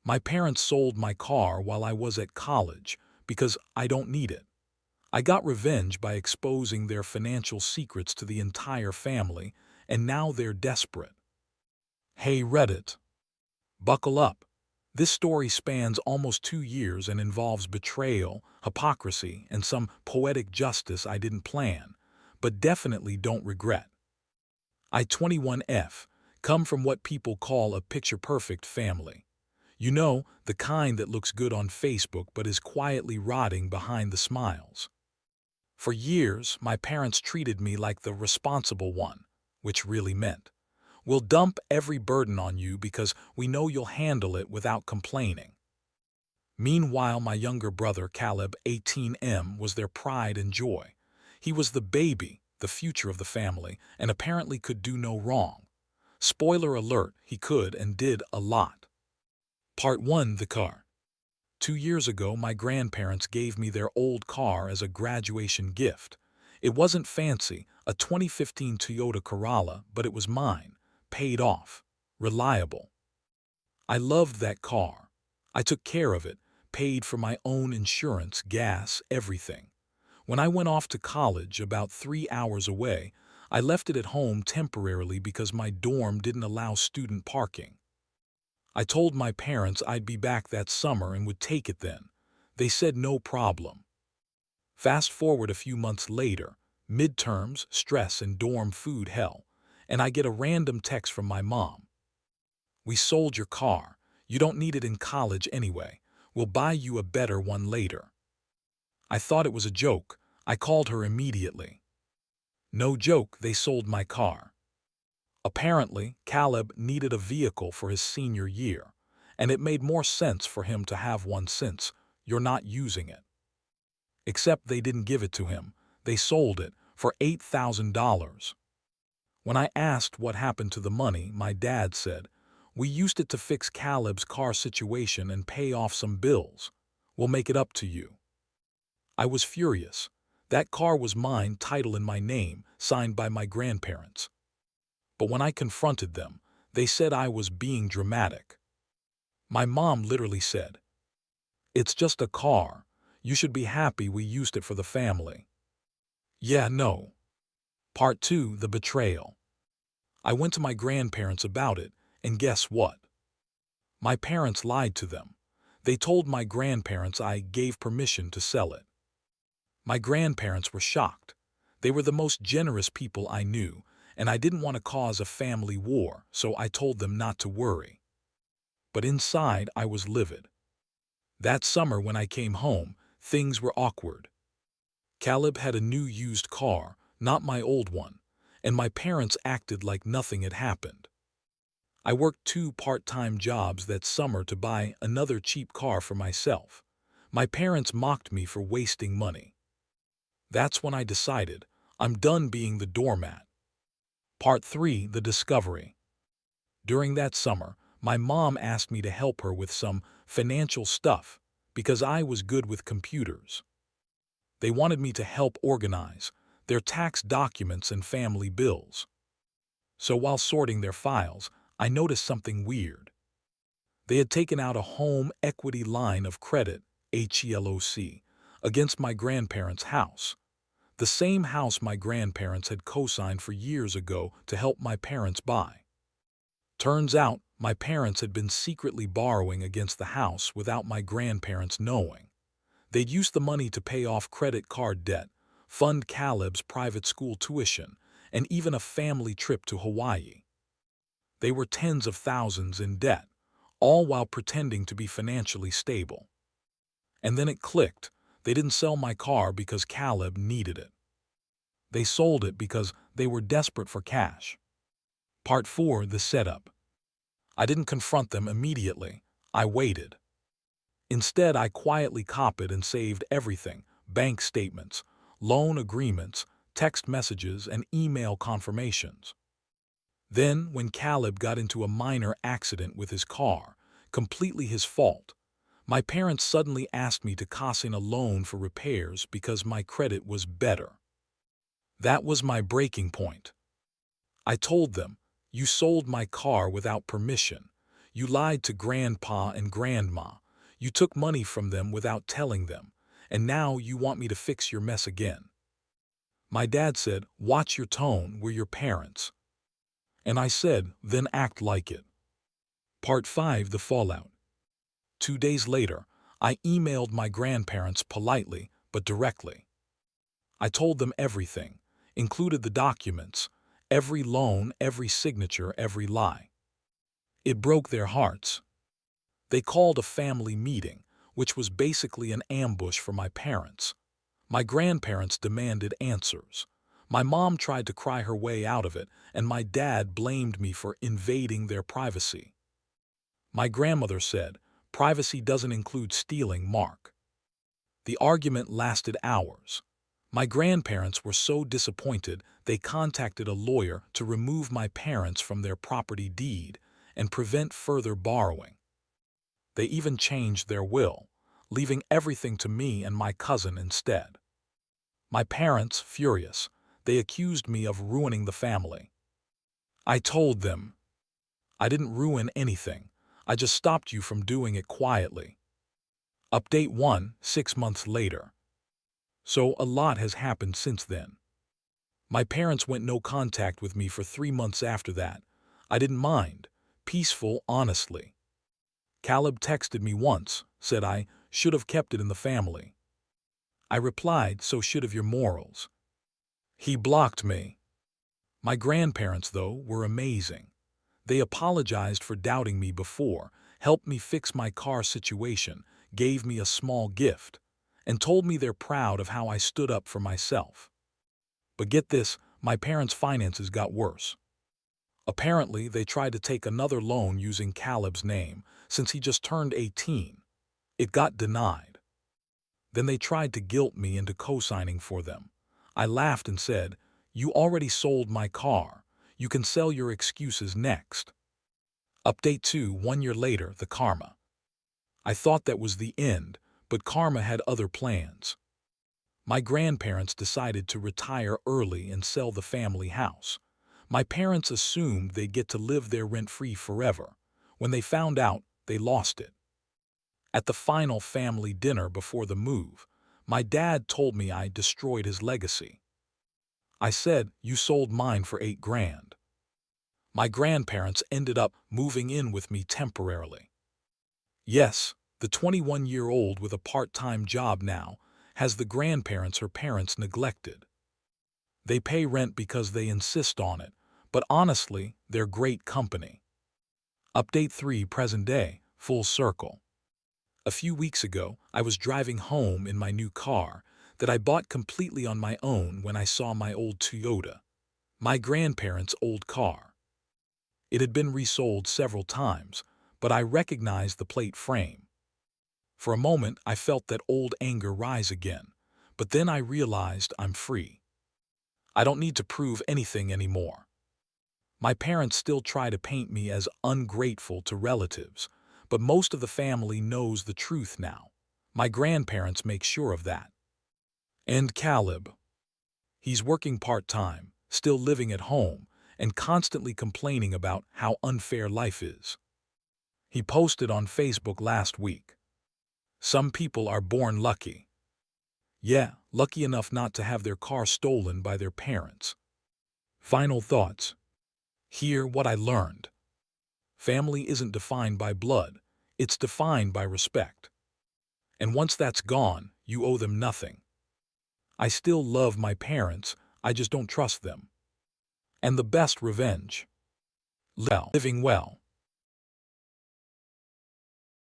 My parents sold my car while I was at college because I don't need it. I got revenge by exposing their financial secrets to the entire family, and now they're desperate. Hey Reddit, buckle up. This story spans almost 2 years and involves betrayal, hypocrisy, and some poetic justice I didn't plan, but definitely don't regret. I-21F come from what people call a picture-perfect family. You know, the kind that looks good on Facebook but is quietly rotting behind the smiles. For years, my parents treated me like the responsible one, which really meant, we'll dump every burden on you because we know you'll handle it without complaining. Meanwhile, my younger brother, Caleb, 18M, was their pride and joy. He was the baby, the future of the family, and apparently could do no wrong. Spoiler alert, he could and did a lot. Part 1. The car. 2 years ago, my grandparents gave me their old car as a graduation gift. It wasn't fancy, a 2015 Toyota Corolla, but it was mine, paid off, reliable. I loved that car. I took care of it, paid for my own insurance, gas, everything. When I went off to college, about 3 hours away, I left it at home temporarily because my dorm didn't allow student parking. I told my parents I'd be back that summer and would take it then. They said no problem. Fast forward a few months later, midterms, stress, and dorm food hell, and I get a random text from my mom. We sold your car. You don't need it in college anyway. We'll buy you a better one later. I thought it was a joke. I called her immediately. No joke, they sold my car. Apparently, Caleb needed a vehicle for his senior year, and it made more sense for him to have one since you're not using it. Except they didn't give it to him. They sold it for $8,000. When I asked what happened to the money, my dad said, "We used it to fix Caleb's car situation and pay off some bills. We'll make it up to you." I was furious. That car was mine, title in my name, signed by my grandparents. But when I confronted them, they said I was being dramatic. My mom literally said, "It's just a car. You should be happy we used it for the family." Yeah, no. Part 2. The betrayal. I went to my grandparents about it, and guess what? My parents lied to them. They told my grandparents I gave permission to sell it. My grandparents were shocked. They were the most generous people I knew, and I didn't want to cause a family war, so I told them not to worry. But inside, I was livid. That summer when I came home, things were awkward. Caleb had a new used car, not my old one, and my parents acted like nothing had happened. I worked 2 part-time jobs that summer to buy another cheap car for myself. My parents mocked me for wasting money. That's when I decided I'm done being the doormat. Part 3. The discovery. During that summer, my mom asked me to help her with some financial stuff because I was good with computers. They wanted me to help organize their tax documents and family bills. So while sorting their files, I noticed something weird. They had taken out a home equity line of credit, HELOC, against my grandparents' house. The same house my grandparents had co-signed for years ago to help my parents buy. Turns out, my parents had been secretly borrowing against the house without my grandparents knowing. They'd used the money to pay off credit card debt, fund Caleb's private school tuition, and even a family trip to Hawaii. They were tens of thousands in debt, all while pretending to be financially stable. And then it clicked. They didn't sell my car because Caleb needed it. They sold it because they were desperate for cash. Part 4. The setup. I didn't confront them immediately. I waited. Instead, I quietly copied and saved everything: bank statements, loan agreements, text messages, and email confirmations. Then, when Caleb got into a minor accident with his car, completely his fault, my parents suddenly asked me to cosign a loan for repairs because my credit was better. That was my breaking point. I told them, "You sold my car without permission. You lied to grandpa and grandma. You took money from them without telling them. And now you want me to fix your mess again. My dad said, watch your tone, we're your parents. And I said, then act like it. Part 5, The Fallout. 2 days later, I emailed my grandparents politely but directly. I told them everything, included the documents, every loan, every signature, every lie. It broke their hearts. They called a family meeting, which was basically an ambush for my parents. My grandparents demanded answers. My mom tried to cry her way out of it, and my dad blamed me for invading their privacy. My grandmother said, privacy doesn't include stealing, Mark. The argument lasted hours. My grandparents were so disappointed they contacted a lawyer to remove my parents from their property deed and prevent further borrowing. They even changed their will, leaving everything to me and my cousin instead. My parents, furious, they accused me of ruining the family. I told them, I didn't ruin anything. I just stopped you from doing it quietly. Update 1, 6 months later. So a lot has happened since then. My parents went no contact with me for 3 months after that. I didn't mind. Peaceful, honestly. Caleb texted me once, said I should have kept it in the family. I replied, so should have your morals. He blocked me. My grandparents, though, were amazing. They apologized for doubting me before, helped me fix my car situation, gave me a small gift, and told me they're proud of how I stood up for myself. But get this, my parents' finances got worse. Apparently, they tried to take another loan using Caleb's name, since he just turned 18. It got denied. Then they tried to guilt me into co-signing for them. I laughed and said, you already sold my car. You can sell your excuses next. Update 2, 1 year later, the karma. I thought that was the end, but karma had other plans. My grandparents decided to retire early and sell the family house. My parents assumed they'd get to live there rent-free forever. When they found out, they lost it. At the final family dinner before the move, my dad told me I destroyed his legacy. I said, you sold mine for $8,000. My grandparents ended up moving in with me temporarily. Yes, the 21-year-old with a part-time job now has the grandparents her parents neglected. They pay rent because they insist on it, but honestly, they're great company. Update 3, present day, full circle. A few weeks ago, I was driving home in my new car that I bought completely on my own when I saw my old Toyota, my grandparents' old car. It had been resold several times, but I recognized the plate frame. For a moment, I felt that old anger rise again, but then I realized I'm free. I don't need to prove anything anymore. My parents still try to paint me as ungrateful to relatives, but most of the family knows the truth now. My grandparents make sure of that. And Caleb. He's working part-time, still living at home, and constantly complaining about how unfair life is. He posted on Facebook last week. Some people are born lucky. Yeah, lucky enough not to have their car stolen by their parents. Final thoughts. Hear what I learned. Family isn't defined by blood, it's defined by respect. And once that's gone, you owe them nothing. I still love my parents, I just don't trust them. And the best revenge. Living well.